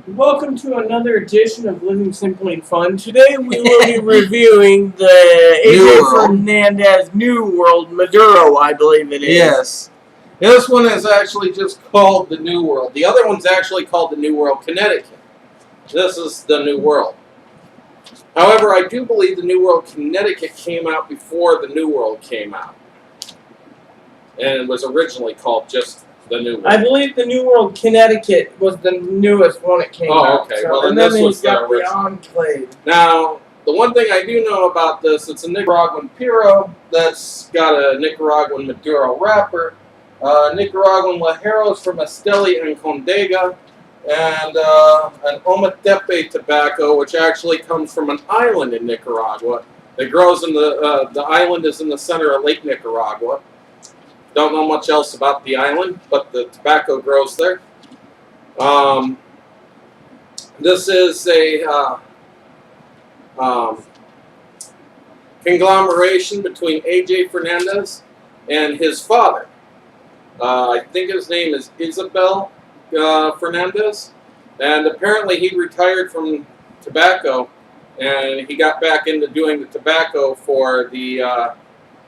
Welcome to another edition of Living Simply and Fun. Today we will be reviewing the AJ Fernandez New World Maduro, I believe it is. Yes. This one is actually just called the New World. The other one's actually called the New World Connecticut. This is the New World. However, I do believe the New World Connecticut came out before the New World came out. And it was originally called just the New World. I believe the New World Connecticut was the newest one it came out. Oh, okay. So, Well, and then then this was the got original. the Enclave. Now, the one thing I do know about this, it's a Nicaraguan Puro that's got a Nicaraguan Maduro wrapper, Nicaraguan Ligeros from Esteli and Condega, and an Ometepe tobacco, which actually comes from an island in Nicaragua. It grows in the island is in the center of Lake Nicaragua. Don't know much else about the island, but the tobacco grows there. This is a conglomeration between AJ Fernandez and his father. I think his name is Isabel Fernandez, and apparently he retired from tobacco, and he got back into doing the tobacco for the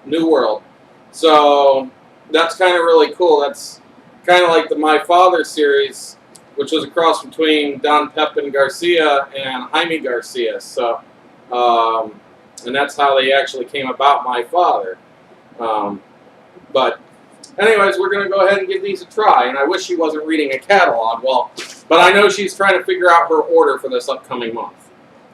New World. So that's kind of really cool. That's kind of like the My Father series, which was a cross between Don Pepin Garcia and Jaime Garcia. So, and that's how they actually came about My Father. But anyways, we're going to go ahead and give these a try. And I wish she wasn't reading a catalog. Well, but I know she's trying to figure out her order for this upcoming month.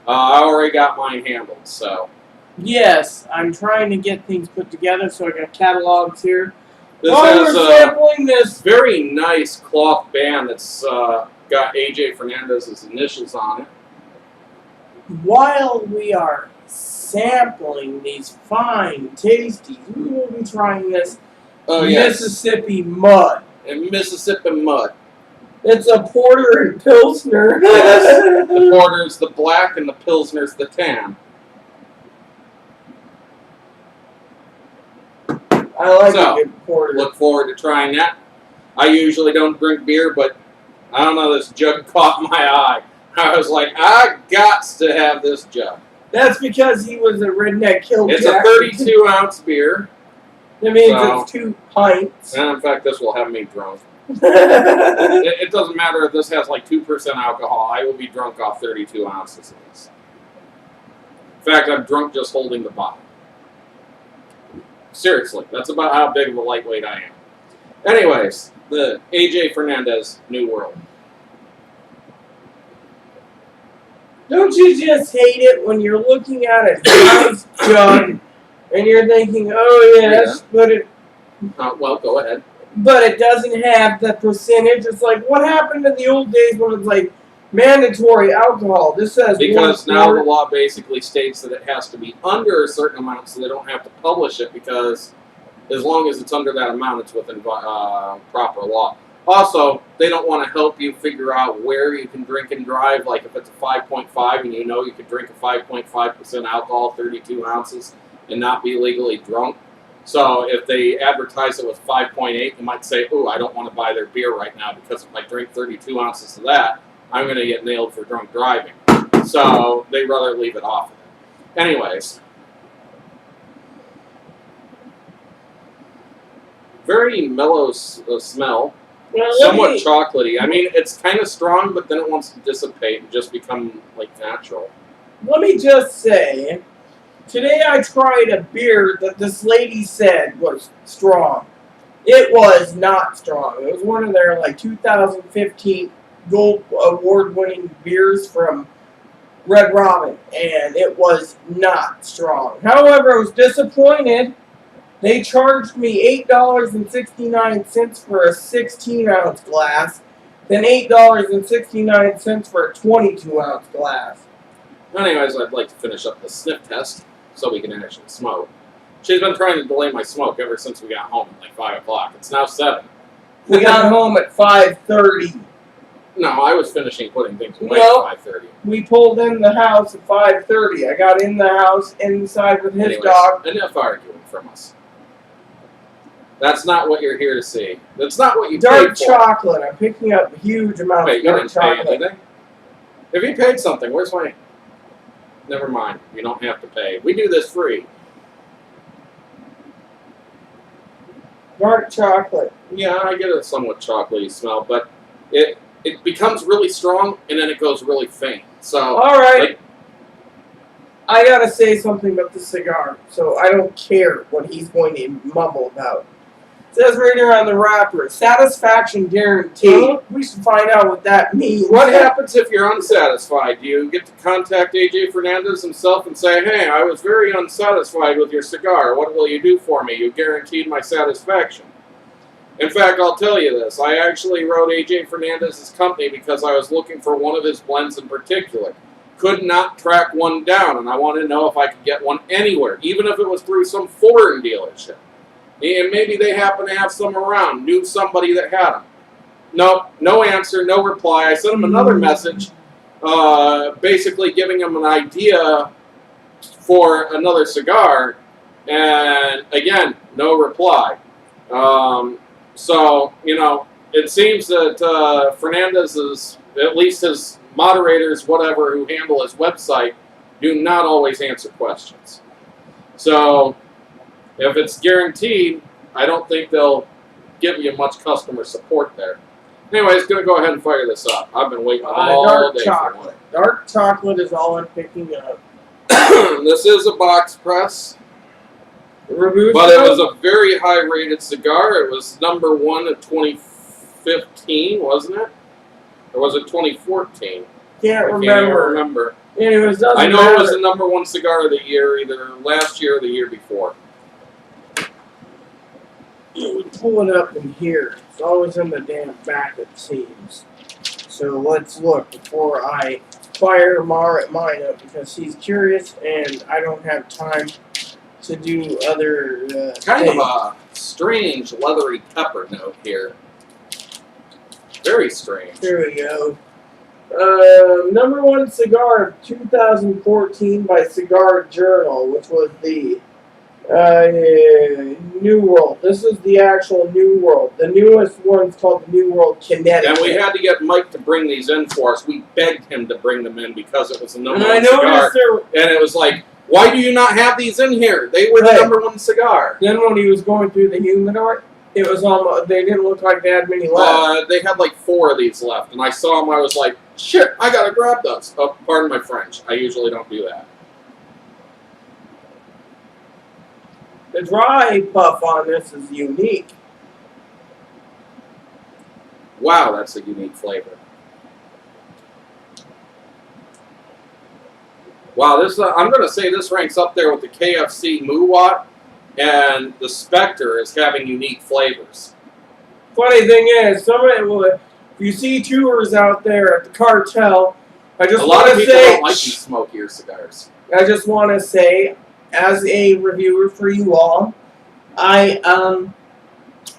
I already got mine handled, so. Yes, I'm trying to get things put together, so I got catalogs here. This While has we're sampling this, very nice cloth band that's got AJ Fernandez's initials on it. while we are sampling these fine tasties, we will be trying this Mississippi Mud. And Mississippi Mud. It's a porter and pilsner. Yes, the porter's the black and the pilsner's the tan. I like So, a good porter. Look forward to trying that. I usually don't drink beer, but I don't know, this jug caught my eye. I was like, I got to have this jug. That's because he was a redneck killjoy. It's a 32-ounce beer. That means So- it's 2 pints. And in fact, this will have me drunk. It doesn't matter if this has like 2% alcohol. I will be drunk off 32 ounces of this. In fact, I'm drunk just holding the bottle. Seriously, that's about how big of a lightweight I am. Anyways, the AJ Fernandez New World. Don't you just hate it when you're looking at a nice jug and you're thinking, oh yes, Yeah. Well, go ahead. but it doesn't have the percentage. It's like, what happened in the old days when it's like mandatory alcohol? This says Because 1 now quart. the law basically states that it has to be under a certain amount, so they don't have to publish it, because as long as it's under that amount, it's within proper law. Also, they don't want to help you figure out where you can drink and drive. Like if it's a 5.5 and you know you could drink a 5.5% alcohol, 32 ounces, and not be legally drunk. So if they advertise it with 5.8, you might say, "Ooh, I don't want to buy their beer right now because if I drink 32 ounces of that, I'm going to get nailed for drunk driving." So they'd rather leave it off of it. Anyways. Very mellow smell. Well, Somewhat chocolatey. I mean, it's kind of strong, but then it wants to dissipate and just become, like, natural. let me just say, today I tried a beer that this lady said was strong. It was not strong. It was one of their, like, 2015 Gold Award-winning beers from Red Robin, and it was not strong. However, I was disappointed. They charged me $8.69 for a 16-ounce glass, then $8.69 for a 22-ounce glass. Anyways, I'd like to finish up the sniff test so we can actually smoke. She's been trying to delay my smoke ever since we got home at like 5 o'clock. It's now 7. We got home at 5:30. No, I was finishing putting things away No. at 5:30. We pulled in the house at 5:30. I got in the house inside with his Anyways, dog. enough arguing from us. That's not what you're here to see. That's not what you Dark paid for. chocolate. I'm picking up huge amounts Wait, of you dark didn't pay chocolate. anything? If you paid something, where's my... Never mind. You don't have to pay. We do this free. Dark chocolate. Yeah, I get a somewhat chocolatey smell, but it becomes really strong, and then it goes really faint. So, All right. like, I gotta say something about the cigar, so I don't care what he's going to mumble about. It says right here on the wrapper, satisfaction guaranteed. We should find out what that means. what happens if you're unsatisfied? Do you get to contact AJ Fernandez himself and say, hey, I was very unsatisfied with your cigar. What will you do for me? You guaranteed my satisfaction. In fact, I'll tell you this. I actually wrote AJ Fernandez's company because I was looking for one of his blends in particular. Could not track one down, and I wanted to know if I could get one anywhere, even if it was through some foreign dealership. And maybe they happen to have some around, knew somebody that had them. No answer, no reply. I sent him another message, basically giving him an idea for another cigar, and again, no reply. So, you know, it seems that Fernandez is, at least his moderators, whatever, who handle his website, do not always answer questions. So, if it's guaranteed, I don't think they'll give you much customer support there. Anyways, going to go ahead and fire this up. I've been waiting all dark day chocolate. for one. Dark chocolate is all I'm picking up. This is a box press, Robusto? but it was a very high-rated cigar. It was number 1 of 2015, wasn't it? Or was it 2014? Can't I remember. Anyways, doesn't I know matter. it was the number 1 cigar of the year, either last year or the year before. We pull it up in here. It's always in the damn back, it seems. So let's look before I fire mine up, because she's curious and I don't have time to do other Kind things. of a strange leathery pepper note here. Very strange. Here we go. Number 1 cigar of 2014 by Cigar Journal, which was the New World. This is the actual New World. The newest one's called the New World Connecticut. And we had to get Mike to bring these in for us. We begged him to bring them in because it was the number And I 1 cigar. noticed there. And it was like, why do you not have these in here? They were the Right. number 1 cigar. Then when he was going through the humidor, it was almost. They didn't look like they had many left. They had like 4 of these left. And I saw them, I was like, shit, I gotta grab those. Oh, pardon my French. I usually don't do that. The dry puff on this is unique. Wow, that's a unique flavor. Wow, this I'm going to say this ranks up there with the KFC Muwat, and the Spectre is having unique flavors. Funny thing is, if you see tours out there at the cartel, I just A lot want of to people say, don't like these smokier cigars. I just want to say, as a reviewer for you all, I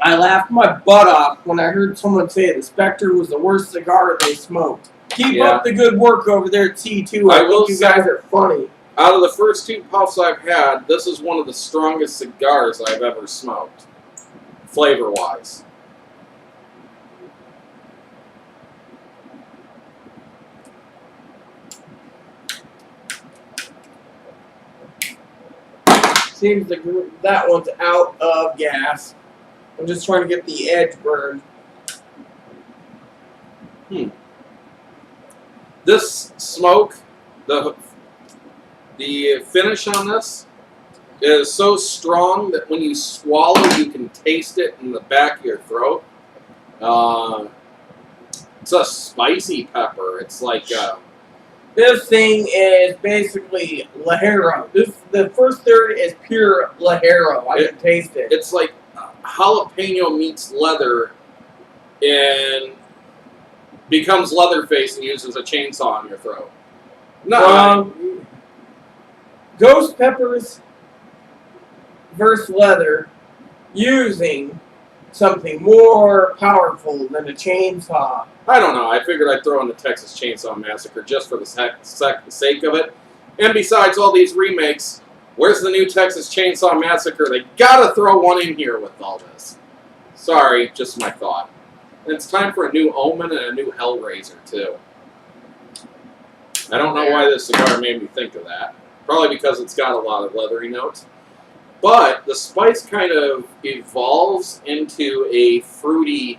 laughed my butt off when I heard someone say the Spectre was the worst cigar they smoked. Keep Yeah. up the good work over there at T2. I I will think you say- guys are funny. Out of the first 2 puffs I've had, this is one of the strongest cigars I've ever smoked, flavor-wise. Seems like that one's out of gas. I'm just trying to get the edge burned. This smoke, the finish on this is so strong that when you swallow, you can taste it in the back of your throat. It's a spicy pepper. It's like This thing is basically Lajero. The first third is pure Lajero. I can taste it. it's like jalapeno meets leather and becomes Leatherface and uses a chainsaw on your throat. No, Ghost peppers versus leather using something more powerful than a chainsaw. I don't know. I figured I'd throw in the Texas Chainsaw Massacre just for the sake of it. And besides all these remakes, where's the new Texas Chainsaw Massacre? They gotta throw one in here with all this. Sorry, just my thought. And it's time for a new Omen and a new Hellraiser, too. I don't know why this cigar made me think of that. Probably because it's got a lot of leathery notes. But the spice kind of evolves into a fruity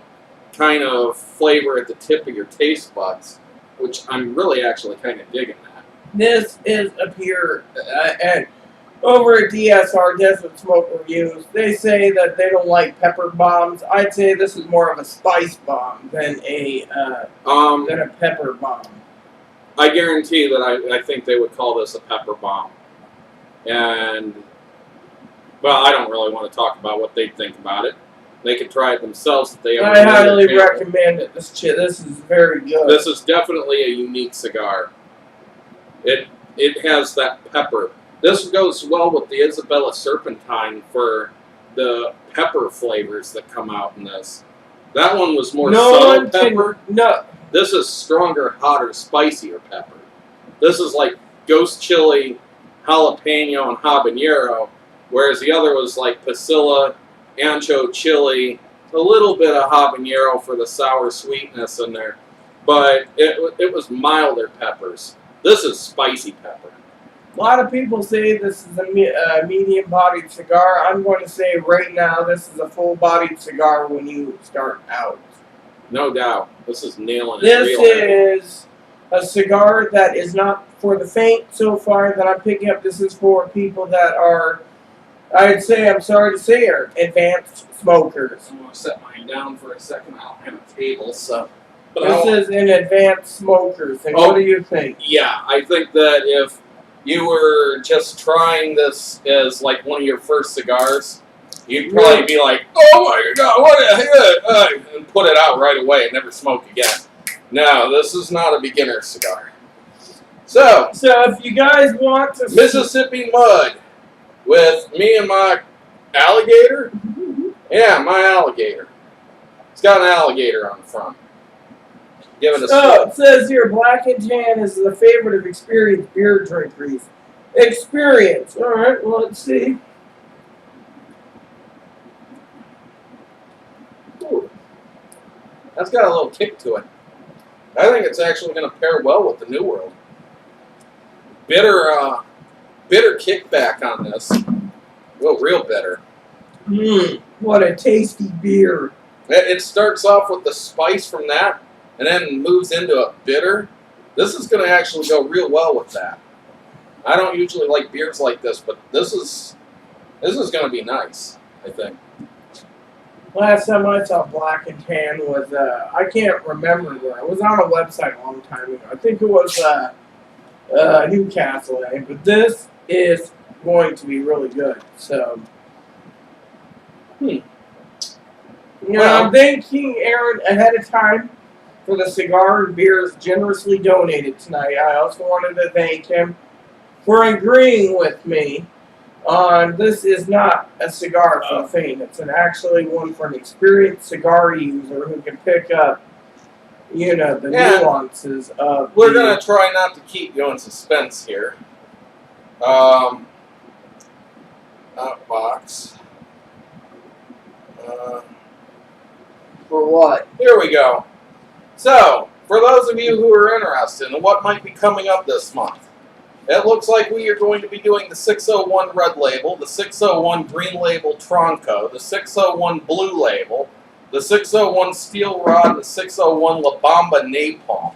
kind of flavor at the tip of your taste buds, which I'm really actually kind of digging that. This is a pure, and over at DSR, Desert Smoke Reviews, they say that they don't like pepper bombs. I'd say this is more of a spice bomb than a pepper bomb. I guarantee that I think they would call this a pepper bomb. And, well, I don't really want to talk about what they think about it. They could try it themselves if they ever. I highly recommend it. This is very good. This is definitely a unique cigar. It has that pepper. This goes well with the Isabella Serpentine for the pepper flavors that come out in this. That one was more subtle pepper. No. This is stronger, hotter, spicier pepper. This is like ghost chili, jalapeno, and habanero, whereas the other was like pasilla, ancho chili, a little bit of habanero for the sour sweetness in there. But it was milder peppers. This is spicy pepper. A lot of people say this is a medium-bodied cigar. I'm going to say right now this is a full-bodied cigar when you start out. No doubt. This is nailing it. This is a cigar that is not for the faint so far that I'm picking up. This is for people that are, I'd say, I'm sorry to say, are advanced smokers. I'm going to set mine down for a second. I don't have a table, so. This is an advanced smokers. And what do you think? Yeah, I think that if you were just trying this as like one of your first cigars, you'd probably be like, "Oh my God, what the heck?" and put it out right away and never smoke again. No, this is not a beginner cigar. So if you guys want to Mississippi Mud with me and my alligator. Yeah, my alligator. It's got an alligator on the front. Give it a So it says here, Black and Tan is the favorite of experienced beer drinkers. Experience. All right, well, let's see. Ooh. That's got a little kick to it. I think it's actually going to pair well with the New World. Bitter kickback on this. Well, real bitter. What a tasty beer. It starts off with the spice from that, and then moves into a bitter. This is going to actually go real well with that. I don't usually like beers like this, but this is going to be nice, I think. Last time I saw Black and Tan was, I can't remember where. It was on a website a long time ago. I think it was Newcastle, but this is going to be really good. So, I'm thanking Aaron ahead of time for the cigar and beers generously donated tonight. I also wanted to thank him for agreeing with me on this is not a cigar for the faint. It's actually one for an experienced cigar user who can pick up, the nuances of. We're going to try not to keep you in suspense here. Box. For what? Here we go. So, for those of you who are interested in what might be coming up this month, it looks like we are going to be doing the 601 Red Label, the 601 Green Label Tronco, the 601 Blue Label, the 601 Steel Rod, the 601 La Bamba Napalm.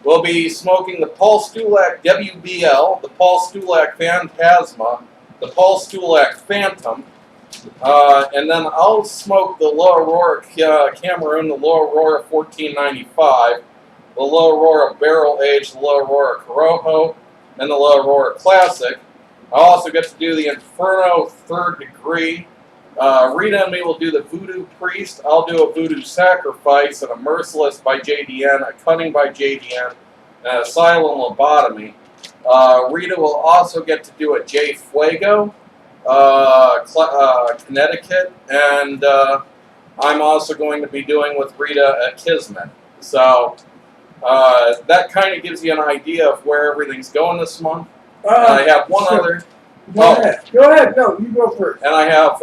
We'll be smoking the Paul Stulac WBL, the Paul Stulac Phantasma, the Paul Stulac Phantom, and then I'll smoke the La Aurora Cameroon, the La Aurora 1495, the La Aurora Barrel Aged, the La Aurora Corojo, and the La Aurora Classic. I'll also get to do the Inferno 3rd Degree. Rita and me will do the Voodoo Priest. I'll do a Voodoo Sacrifice and a Merciless by JDN, a Cutting by JDN, and a Silent Lobotomy. Rita will also get to do a J Fuego, Connecticut, and I'm also going to be doing with Rita a Kismet. So that kind of gives you an idea of where everything's going this month. I have one other. Go ahead. Go ahead. No, you go first. And I have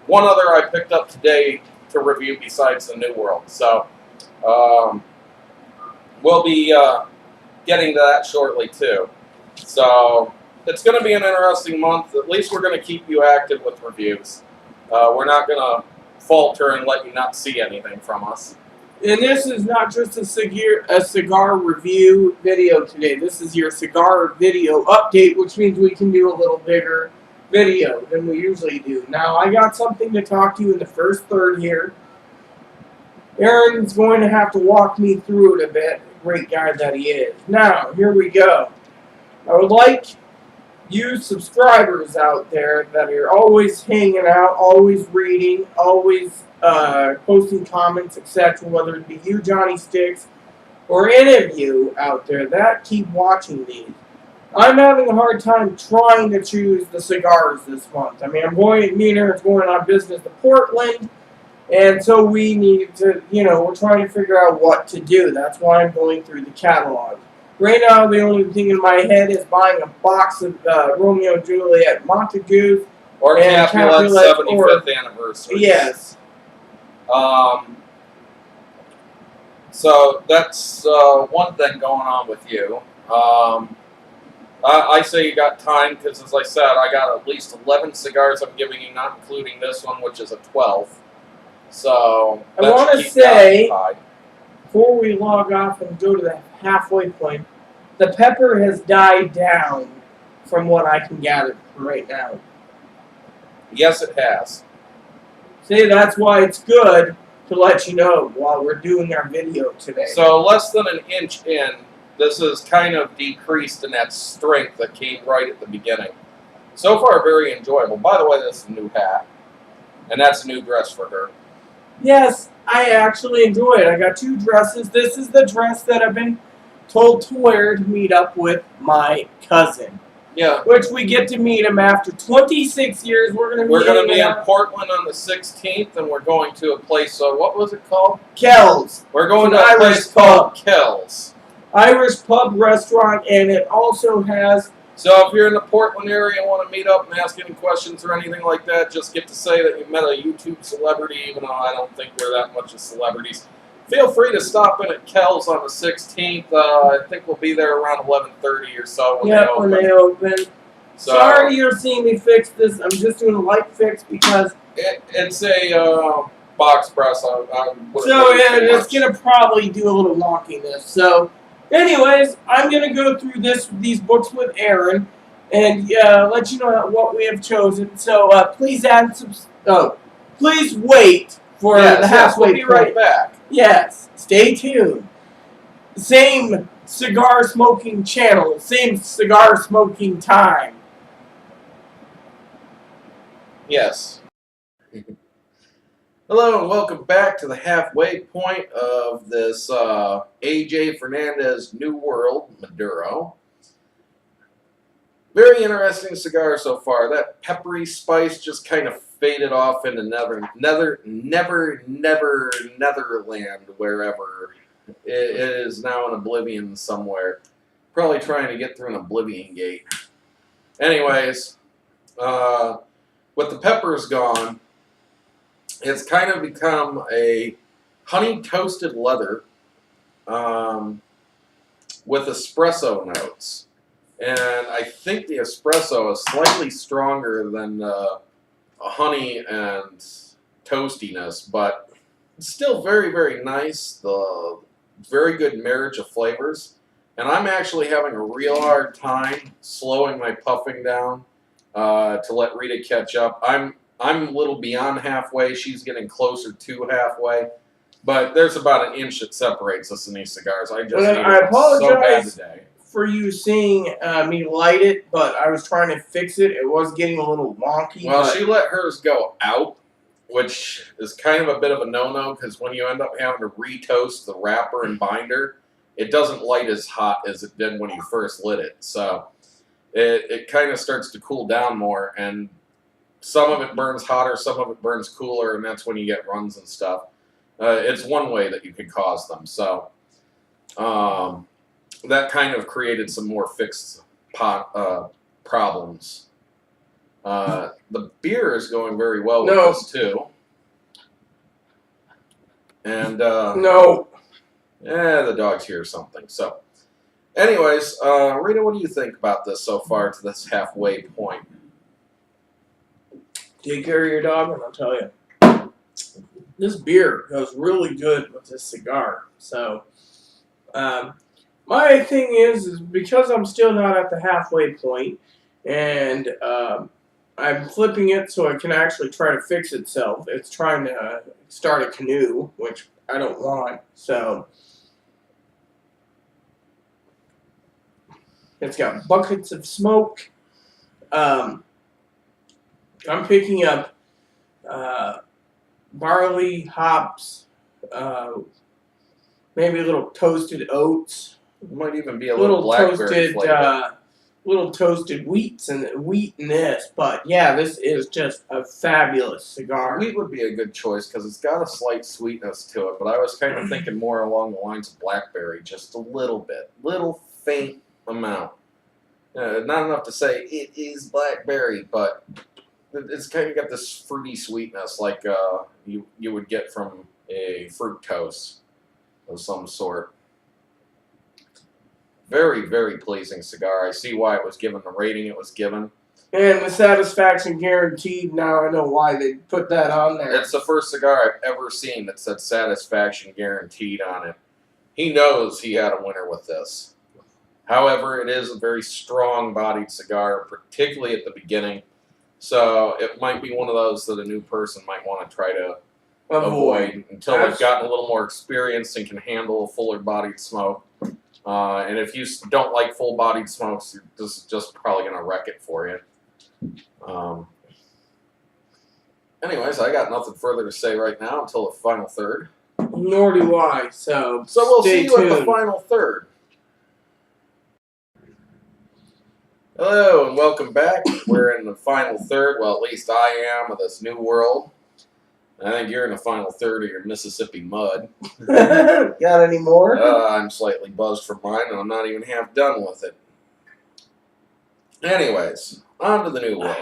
one other I picked up today to review besides the New World. So we'll be getting to that shortly too. So it's going to be an interesting month. At least we're going to keep you active with reviews. We're not going to falter and let you not see anything from us. And this is not just a cigar review video today. This is your cigar video update, which means we can do a little bigger video than we usually do. Now, I got something to talk to you in the first third here. Aaron's going to have to walk me through it a bit, great guy that he is. Now, here we go. I would like you subscribers out there that are always hanging out, always reading, always posting comments, etc., whether it be you, Johnny Sticks, or any of you out there that keep watching these. I'm having a hard time trying to choose the cigars this month. I mean, me and Aaron's going on business to Portland, and so we need to, we're trying to figure out what to do. That's why I'm going through the catalog. Right now, the only thing in my head is buying a box of Romeo and Juliet Montagues. Or Capulet's 75th anniversary. Yes. So that's one thing going on with you. I say you got time because, as I said, I got at least 11 cigars I'm giving you, not including this one, which is a 12th. So I want to say, before we log off and go to the halfway point, the pepper has died down from what I can gather right now. Yes, it has. See, that's why it's good to let you know while we're doing our video today. So less than an inch in, this is kind of decreased in that strength that came right at the beginning. So far, very enjoyable. By the way, this is a new hat, and that's a new dress for her. Yes, I actually enjoy it. I got 2 dresses. This is the dress that I've been told to wear to meet up with my cousin. Yeah. Which we get to meet him after 26 years. We're going to be in Portland on the 16th, and we're going to a place, what was it called? Kells. We're going to an a place called Kells. Irish pub restaurant, and it also has... So if you're in the Portland area and want to meet up and ask any questions or anything like that, just get to say that you met a YouTube celebrity, even though I don't think we're that much of celebrities. Feel free to stop in at Kells on the 16th. I think we'll be there around 11:30 or so when they open. So, sorry you're seeing me fix this. I'm just doing a light fix because... It's a box press. So yeah, it's going to probably do a little wonkiness. So... anyways, I'm going to go through these books with Aaron and let you know what we have chosen. So please please wait for the halfway point. We'll be right back. Yes, stay tuned. Same cigar smoking channel, same cigar smoking time. Yes. Hello and welcome back to the halfway point of this AJ Fernandez New World Maduro. Very interesting cigar so far. That peppery spice just kind of faded off into Netherland, wherever. It is now in oblivion somewhere. Probably trying to get through an oblivion gate. Anyways, with the peppers gone, it's kind of become a honey toasted leather with espresso notes. And I think the espresso is slightly stronger than honey and toastiness, but it's still very, very nice. The very good marriage of flavors. And I'm actually having a real hard time slowing my puffing down to let Rita catch up. I'm a little beyond halfway. She's getting closer to halfway. But there's about an inch that separates us in these cigars. I apologize so bad today for you seeing me light it, but I was trying to fix it. It was getting a little wonky. Well, she let hers go out, which is kind of a bit of a no-no, because when you end up having to retoast the wrapper and binder, it doesn't light as hot as it did when you first lit it. So it kind of starts to cool down more, and some of it burns hotter, some of it burns cooler, and that's when you get runs and stuff. It's one way that you can cause them. So that kind of created some more fixed problems. The beer is going very well with this too. And no. the dog's here or something. So Anyways, Rita, what do you think about this so far to this halfway point? Take care of your dog, and I'll tell you. This beer goes really good with this cigar. So, my thing is because I'm still not at the halfway point, and I'm flipping it so it can actually try to fix itself. It's trying to start a canoe, which I don't want. So, it's got buckets of smoke. I'm picking up barley, hops, maybe a little toasted oats, Might even be a little blackberry flavor. Little toasted wheat in this. But yeah, this is just a fabulous cigar. Wheat would be a good choice because it's got a slight sweetness to it, but I was kind of thinking more along the lines of blackberry, just a little bit, little faint amount. Not enough to say it is blackberry, but it's kind of got this fruity sweetness like you would get from a fructose of some sort. Very, very pleasing cigar. I see why it was given the rating it was given. And the satisfaction guaranteed, now I know why they put that on there. It's the first cigar I've ever seen that said satisfaction guaranteed on it. He knows he had a winner with this. However, it is a very strong-bodied cigar, particularly at the beginning. So it might be one of those that a new person might want to try to avoid until they've gotten a little more experience and can handle a fuller-bodied smoke. And if you don't like full-bodied smokes, this is just probably going to wreck it for you. Anyways, I got nothing further to say right now until the final third. Nor do I, so we'll stay see you tuned. at the final third. Hello and welcome back. We're in the final third. Well, at least I am of this new world. I think you're in the final third of your Mississippi mud. Got any more? I'm slightly buzzed from mine, and I'm not even half done with it. Anyways, on to the new world.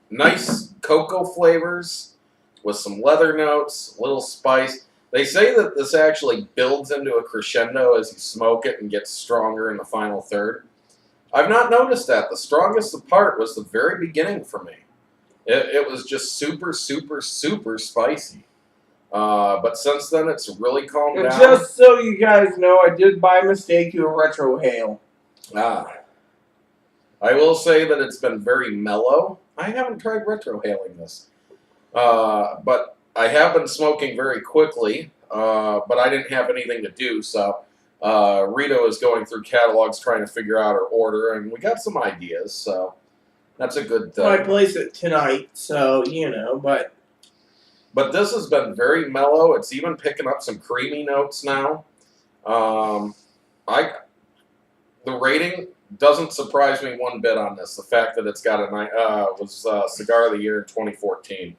Nice cocoa flavors with some leather notes, a little spice. They say that this actually builds into a crescendo as you smoke it and gets stronger in the final third. I've not noticed that. The strongest part was the very beginning for me. It was just super, super, super spicy. But since then, it's really calmed down. Just so you guys know, I did by mistake you a retro hail. I will say that it's been very mellow. I haven't tried retro hailing this. But I have been smoking very quickly. But I didn't have anything to do, so Rita was going through catalogs trying to figure out her order, and we got some ideas, so that's a good thing. I place it tonight, so, you know, but this has been very mellow. It's even picking up some creamy notes now. The rating doesn't surprise me one bit on this. The fact that it's got was Cigar of the Year in 2014.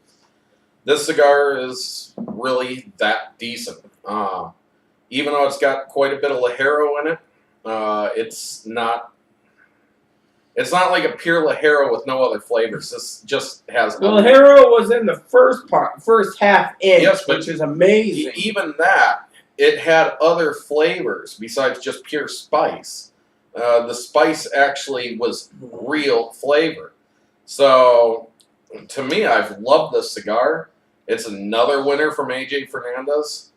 This cigar is really that decent. Even though it's got quite a bit of Ligero in it, it's not like a pure Ligero with no other flavors. This just has... The Ligero was in the first half inch, yes, but which is amazing. Even that, it had other flavors besides just pure spice. The spice actually was real flavor. So, to me, I've loved this cigar. It's another winner from AJ Fernandez.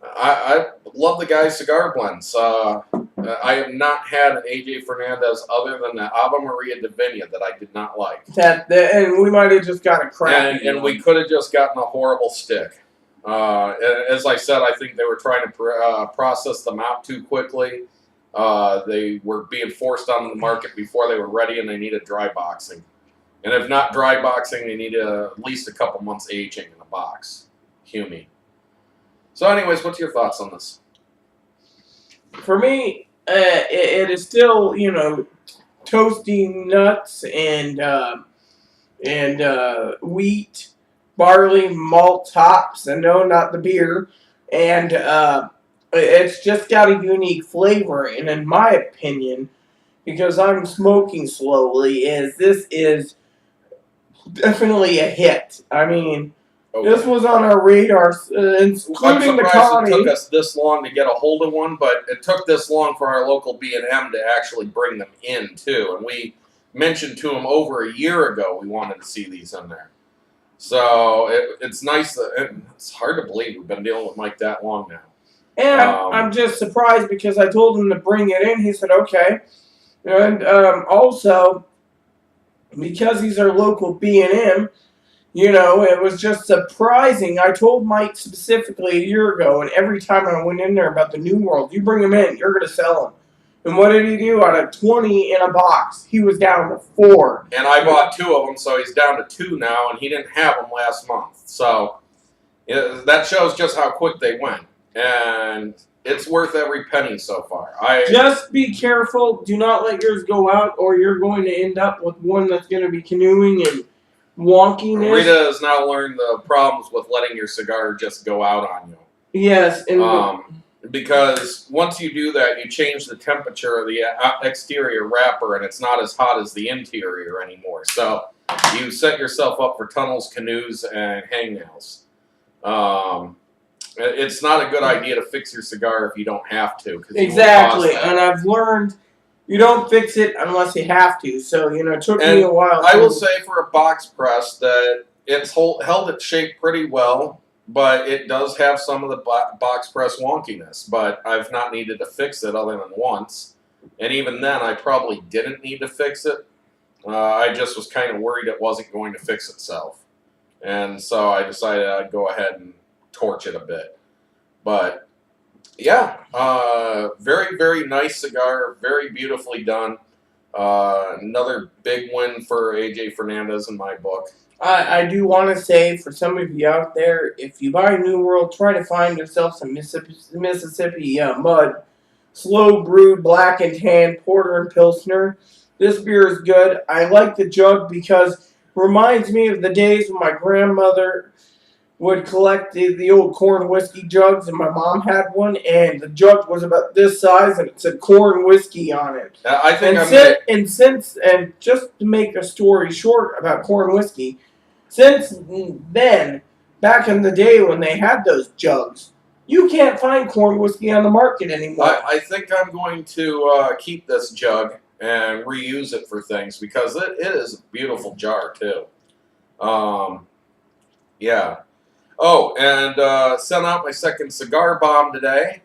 I love the guy's cigar blends. I have not had an AJ Fernandez other than the Ave Maria Divina that I did not like. And we might have just got a crap. And we could have just gotten a horrible stick. As I said, I think they were trying to process them out too quickly. They were being forced onto the market before they were ready, and they needed dry boxing. And if not dry boxing, they need at least a couple months aging in a box. Humie. So anyways, what's your thoughts on this? For me, it is still, you know, toasty nuts and wheat, barley, malt, hops, and no, not the beer. And it's just got a unique flavor. And in my opinion, because I'm smoking slowly, this is definitely a hit. I mean, Okay. This was on our radar, I'm including the surprised Connie. it took us this long to get a hold of one, but it took this long for our local B&M to actually bring them in, too. And we mentioned to them over a year ago we wanted to see these in there. So it's nice. It's hard to believe we've been dealing with Mike that long now. And I'm just surprised because I told him to bring it in. He said, okay. And also, because he's our local B&M, you know, it was just surprising. I told Mike specifically a year ago, and every time I went in there about the New World, you bring them in, you're going to sell them. And what did he do? Out of 20 in a box, he was down to 4. And I bought 2 of them, so he's down to 2 now, and he didn't have them last month. So that shows just how quick they went. And it's worth every penny so far. Just be careful. Do not let yours go out, or you're going to end up with one that's going to be canoeing and wonkiness. Rita has now learned the problems with letting your cigar just go out on you. Yes. And because once you do that, you change the temperature of the exterior wrapper, and it's not as hot as the interior anymore. So you set yourself up for tunnels, canoes, and hangnails. It's not a good idea to fix your cigar if you don't have to. Exactly, and I've learned you don't fix it unless you have to. So, you know, it took me a while. I will say for a box press that it's held its shape pretty well, but it does have some of the box press wonkiness. But I've not needed to fix it other than once. And even then, I probably didn't need to fix it. I just was kind of worried it wasn't going to fix itself. And so I decided I'd go ahead and torch it a bit. But yeah, very, very nice cigar, very beautifully done. Another big win for AJ Fernandez in my book. I do want to say for some of you out there, if you buy New World, try to find yourself some Mississippi mud. Slow brewed black and tan porter and pilsner. This beer is good. I like the jug because it reminds me of the days when my grandmother would collect the old corn whiskey jugs, and my mom had one, and the jug was about this size, and it said corn whiskey on it. I think and just to make a story short about corn whiskey, since then, back in the day when they had those jugs, you can't find corn whiskey on the market anymore. I think I'm going to keep this jug and reuse it for things because it is a beautiful jar too. Yeah. Oh, and sent out my second cigar bomb today.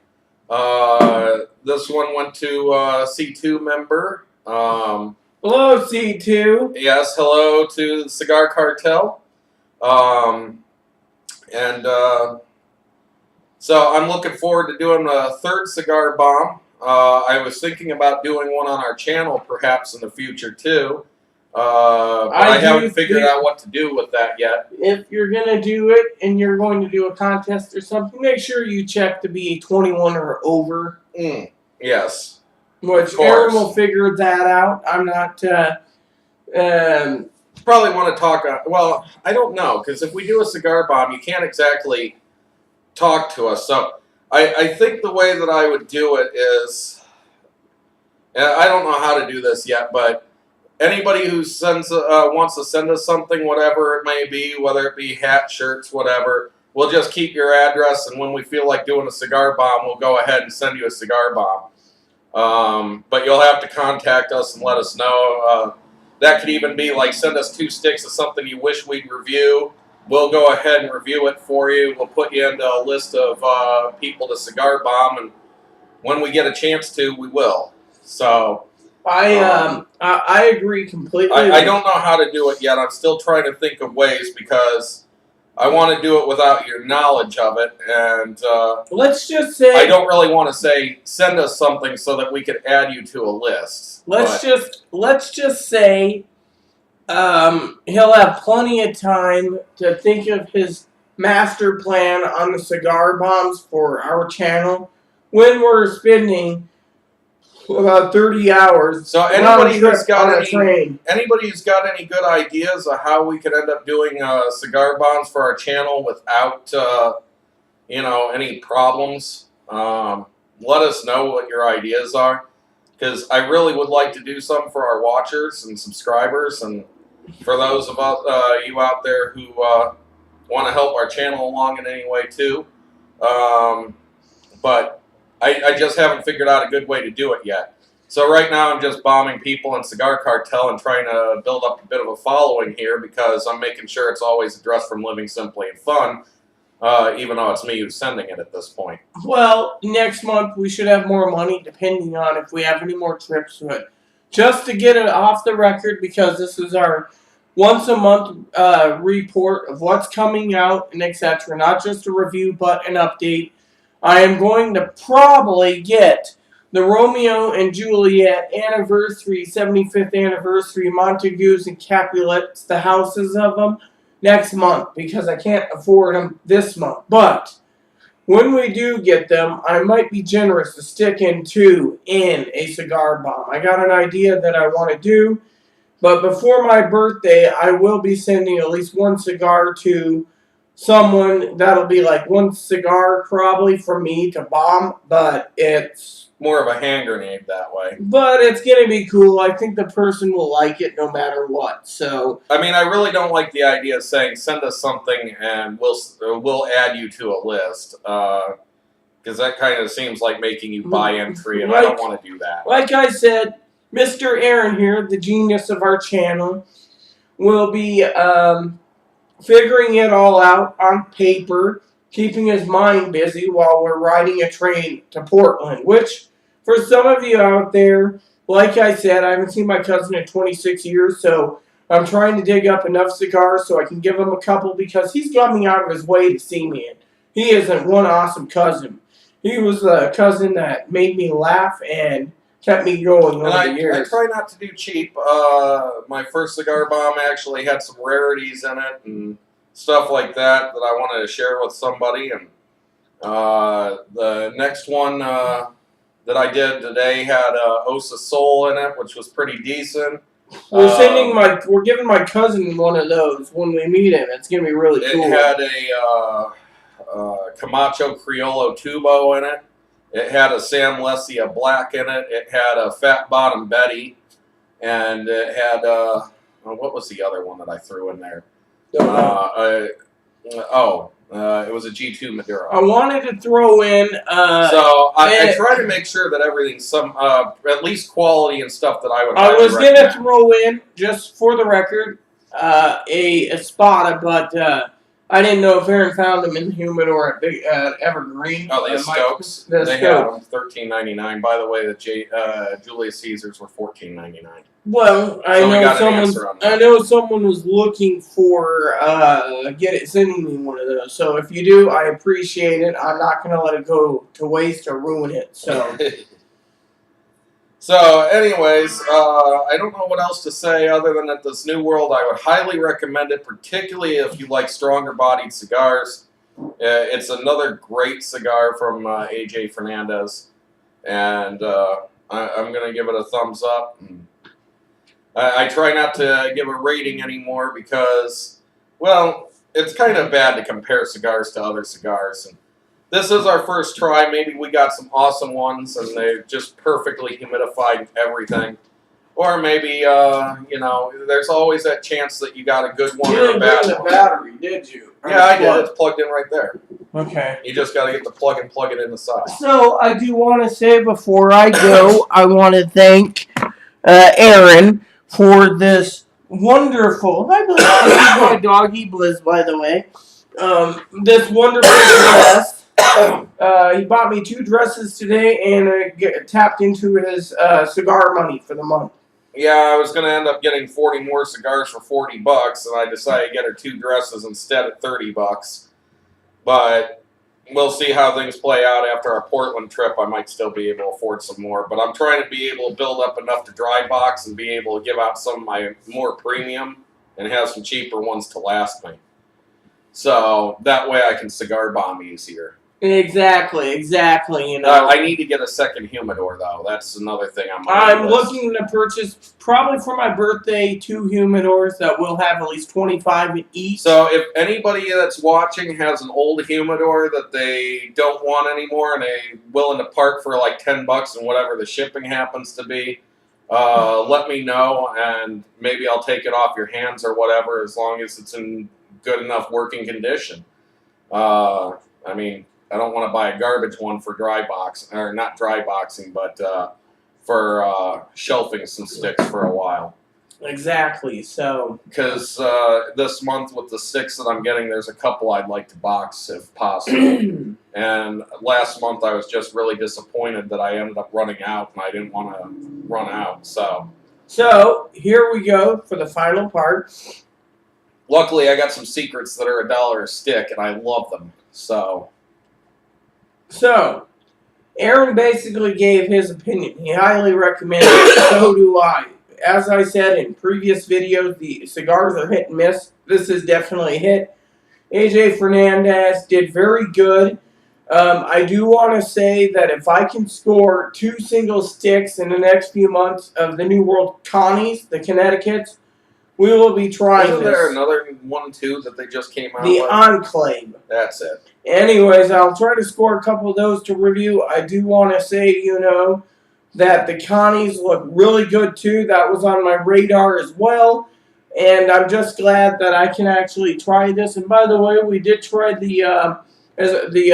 This one went to C2 member. Hello, C2. Yes, hello to the Cigar Cartel. So I'm looking forward to doing a third cigar bomb. I was thinking about doing one on our channel perhaps in the future too. But I haven't figured out what to do with that yet. If you're going to do it and you're going to do a contest or something, make sure you check to be 21 or over. Yes. Which Aaron will figure that out. I'm not... probably want to talk... well, I don't know, because if we do a cigar bomb, you can't exactly talk to us. So I think the way that I would do it is... I don't know how to do this yet, but... anybody who wants to send us something, whatever it may be, whether it be hats, shirts, whatever, we'll just keep your address, and when we feel like doing a cigar bomb, we'll go ahead and send you a cigar bomb. But you'll have to contact us and let us know. That could even be like send us 2 sticks of something you wish we'd review. We'll go ahead and review it for you. We'll put you into a list of people to cigar bomb, and when we get a chance to, we will. So... I agree completely. I don't know how to do it yet. I'm still trying to think of ways because I want to do it without your knowledge of it. And let's just say I don't really want to say send us something so that we could add you to a list. Let's just say he'll have plenty of time to think of his master plan on the cigar bombs for our channel when we're spending about 30 hours. So anybody who's got any good ideas of how we could end up doing cigar bombs for our channel without any problems, let us know what your ideas are, because I really would like to do something for our watchers and subscribers, and for those of you out there who want to help our channel along in any way too. But I just haven't figured out a good way to do it yet. So right now I'm just bombing people in Cigar Cartel and trying to build up a bit of a following here because I'm making sure it's always addressed from Living Simply and Fun, even though it's me who's sending it at this point. Well, next month we should have more money, depending on if we have any more trips. But just to get it off the record, because this is our once a month report of what's coming out and etc. Not just a review, but an update. I am going to probably get the Romeo and Juliet anniversary, 75th anniversary Montagues and Capulets, the houses of them, next month because I can't afford them this month. But when we do get them, I might be generous to stick in two in a cigar bomb. I got an idea that I want to do, but before my birthday, I will be sending at least one cigar to someone. That'll be like one cigar probably for me to bomb, but it's more of a hand grenade that way. But it's gonna be cool. I think the person will like it no matter what. So I mean, I really don't like the idea of saying send us something and we'll add you to a list because that kind of seems like making you buy entry, and I don't want to do that. Like I said, Mr. Aaron here, the genius of our channel, will be figuring it all out on paper, keeping his mind busy while we're riding a train to Portland, which, for some of you out there, like I said, I haven't seen my cousin in 26 years, so I'm trying to dig up enough cigars so I can give him a couple because he's coming out of his way to see me. And he isn't one awesome cousin. He was a cousin that made me laugh and kept me going over the years. I try not to do cheap. My first cigar bomb actually had some rarities in it and stuff like that that I wanted to share with somebody. And the next one that I did today had Osa Soul in it, which was pretty decent. We're giving my cousin one of those when we meet him. It's gonna be really cool. It had a Camacho Criollo Tubo in it. It had a Sam Lesia Black in it. It had a Fat Bottom Betty, and it had what was the other one that I threw in there? It was a G2 Maduro. I wanted to throw in. So I try to make sure that everything's some at least quality and stuff that I would. I was gonna throw in, just for the record, a Espada, but I didn't know if Aaron found them in the humidor at Evergreen. Oh, the Stokes. They had them $13.99. By the way, the Julius Caesars were $14.99. Well, I know someone was looking for sending me one of those. So if you do, I appreciate it. I'm not gonna let it go to waste or ruin it. So. So, anyways, I don't know what else to say other than that this New World, I would highly recommend it, particularly if you like stronger bodied cigars. It's another great cigar from AJ Fernandez, and I'm going to give it a thumbs up. I try not to give a rating anymore because, well, it's kind of bad to compare cigars to other cigars. And this is our first try. Maybe we got some awesome ones and they just perfectly humidified everything. Or maybe, there's always that chance that you got a good one or a bad one. You didn't bring the battery, did you? Yeah, I did. It's plugged in right there. Okay. You just got to get the plug and plug it in the side. So I do want to say before I go, I want to thank Aaron for this wonderful, I believe this is my doggy Blizz, by the way, this wonderful dress. He bought me 2 dresses today and tapped into his cigar money for the month. Yeah, I was going to end up getting 40 more cigars for $40, and I decided to get her 2 dresses instead at $30. But we'll see how things play out after our Portland trip. I might still be able to afford some more, but I'm trying to be able to build up enough to dry box and be able to give out some of my more premium and have some cheaper ones to last me. So that way I can cigar bomb easier. Exactly. I need to get a second humidor, though. That's another thing I'm looking to purchase, probably for my birthday, 2 humidors that will have at least 25 in each. So if anybody that's watching has an old humidor that they don't want anymore and they're willing to part for like $10 and whatever the shipping happens to be, let me know and maybe I'll take it off your hands or whatever, as long as it's in good enough working condition. I mean, I don't want to buy a garbage one for dry box, or not dry boxing, but for shelving some sticks for a while. Exactly. So, because this month with the sticks that I'm getting, there's a couple I'd like to box if possible. And last month I was just really disappointed that I ended up running out, and I didn't want to run out. So here we go for the final part. Luckily, I got some secrets that are $1 a stick, and I love them. So Aaron basically gave his opinion. He highly recommends it. So do I. As I said in previous videos, the cigars are hit and miss. This is definitely a hit. AJ Fernandez did very good. I do want to say that if I can score 2 single sticks in the next few months of the New World Connies, the Connecticut's, we will be trying isn't this. there another one too that they just came out The with? Enclave. That's it. Anyways, I'll try to score a couple of those to review. I do want to say, that the Connies look really good too. That was on my radar as well. And I'm just glad that I can actually try this. And by the way, we did try the I really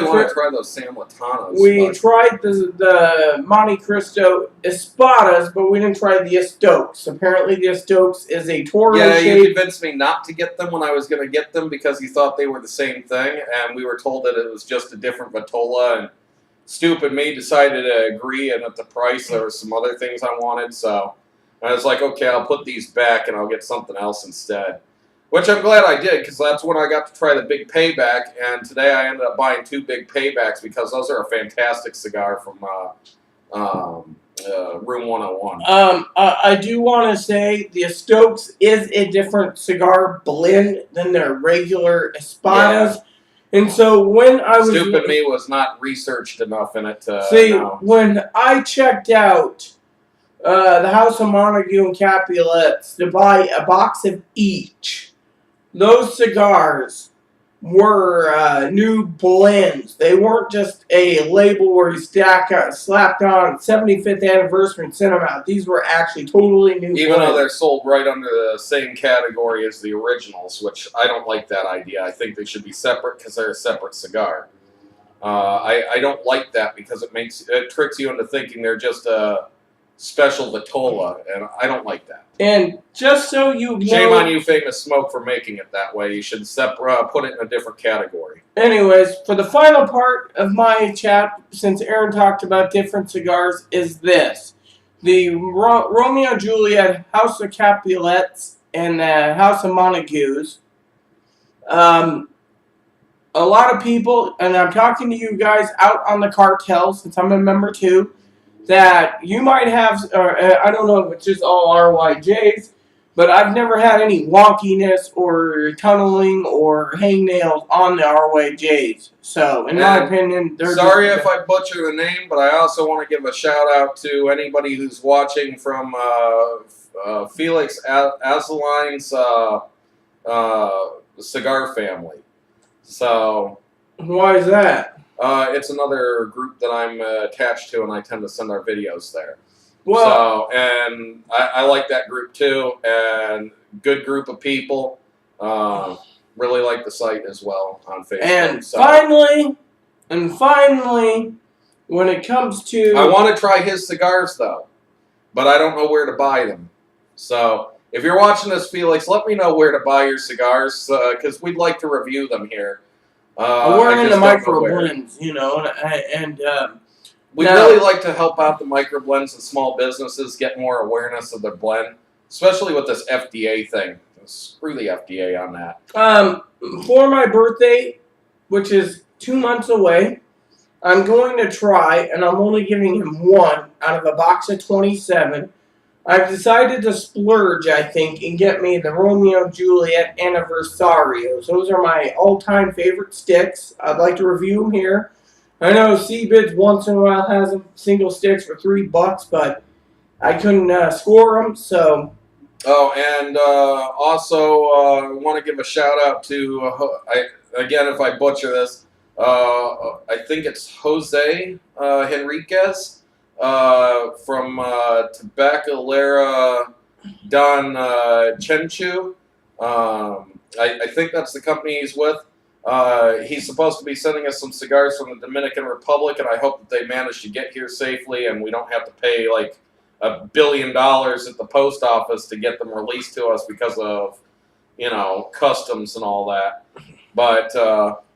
want to try those San Latanos. We tried the Monte Cristo Espadas, but we didn't try the Estokes. Apparently, the Estokes is a Toro shape. You convinced me not to get them when I was going to get them because you thought they were the same thing, and we were told that it was just a different Vitola, and stupid me decided to agree, and at the price there were some other things I wanted, so I was like, okay, I'll put these back and I'll get something else instead. Which I'm glad I did, because that's when I got to try the Big Payback, and today I ended up buying 2 Big Paybacks because those are a fantastic cigar from Room 101. I do want to say the Stokes is a different cigar blend than their regular Espadas. Yeah. And so when I was... Stupid me was not researched enough in it to know. When I checked out the House of Montague and Capulets to buy a box of each, those cigars were new blends. They weren't just a label where you slapped on 75th anniversary and sent them out. These were actually totally new Even blends. though they're sold right under the same category as the originals, which I don't like that idea. I think they should be separate because they're a separate cigar. I don't like that because it tricks you into thinking they're just a special Vitola, and I don't like that. And just so you know... Shame on you, Famous Smoke, for making it that way. You should put it in a different category. Anyways, for the final part of my chat, since Aaron talked about different cigars, is this. The Romeo Juliet House of Capulets and the House of Montagues. A lot of people, and I'm talking to you guys out on the cartel, since I'm a member too, that you might have, I don't know if it's just all RYJs, but I've never had any wonkiness or tunneling or hangnails on the RYJs. So, in my opinion, they're... Sorry if I butcher the name, but I also want to give a shout out to anybody who's watching from Felix Azeline's cigar family. So... Why is that? It's another group that I'm attached to, and I tend to send our videos there. Well, and I like that group too, and good group of people. Really like the site as well on Facebook. And finally, when it comes to... I want to try his cigars, though, but I don't know where to buy them. So, if you're watching this, Felix, let me know where to buy your cigars, because we'd like to review them here. We're into micro blends, and we'd really like to help out the micro blends and small businesses get more awareness of their blend, especially with this FDA thing. Screw the FDA on that. For my birthday, which is 2 months away, I'm going to try, and I'm only giving him 1 out of a box of 27. I've decided to splurge, I think, and get me the Romeo Juliet Anniversarios. Those are my all-time favorite sticks. I'd like to review them here. I know CBids once in a while has them single sticks for $3, but I couldn't score them, so... Oh, and also I want to give a shout-out to, again, if I butcher this, I think it's Jose Henriquez. From Tabacalera Don Chenchu. I think that's the company he's with. He's supposed to be sending us some cigars from the Dominican Republic, and I hope that they manage to get here safely and we don't have to pay like $1 billion at the post office to get them released to us because of, customs and all that. But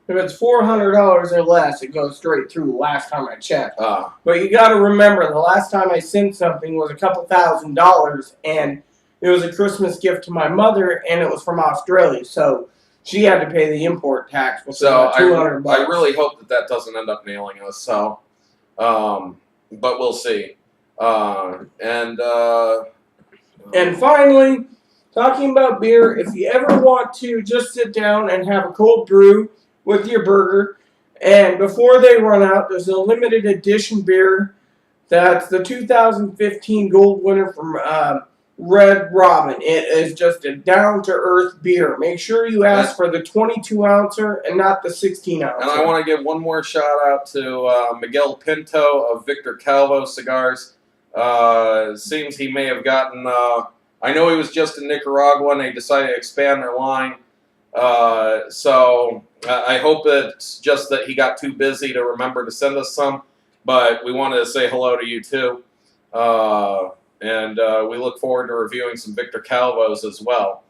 if it's $400 or less, it goes straight through. Last time I checked. uh, But you got to remember, the last time I sent something was a couple $1,000s, and it was a Christmas gift to my mother, and it was from Australia, so she had to pay the import tax, which so was $200. I really hope that doesn't end up nailing us. So, but we'll see. And finally, talking about beer, if you ever want to just sit down and have a cold brew with your burger, and before they run out, there's a limited edition beer that's the 2015 gold winner from Red Robin. It is just a down-to-earth beer. Make sure you ask for the 22-ouncer and not the 16-ouncer. And I want to give one more shout-out to Miguel Pinto of Victor Calvo Cigars. Seems he may have gotten... I know he was just in Nicaragua, and they decided to expand their line. So I hope it's just that he got too busy to remember to send us some. But we wanted to say hello to you, too. And we look forward to reviewing some Victor Calvos as well.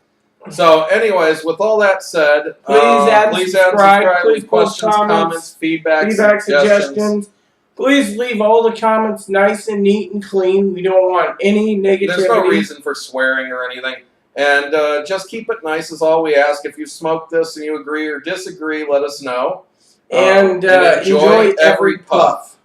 So, anyways, with all that said, please subscribe, please leave post questions, comments, feedback, suggestions. Please leave all the comments nice and neat and clean. We don't want any negativity. There's no reason for swearing or anything. And just keep it nice is all we ask. If you smoke this and you agree or disagree, let us know. And enjoy every puff.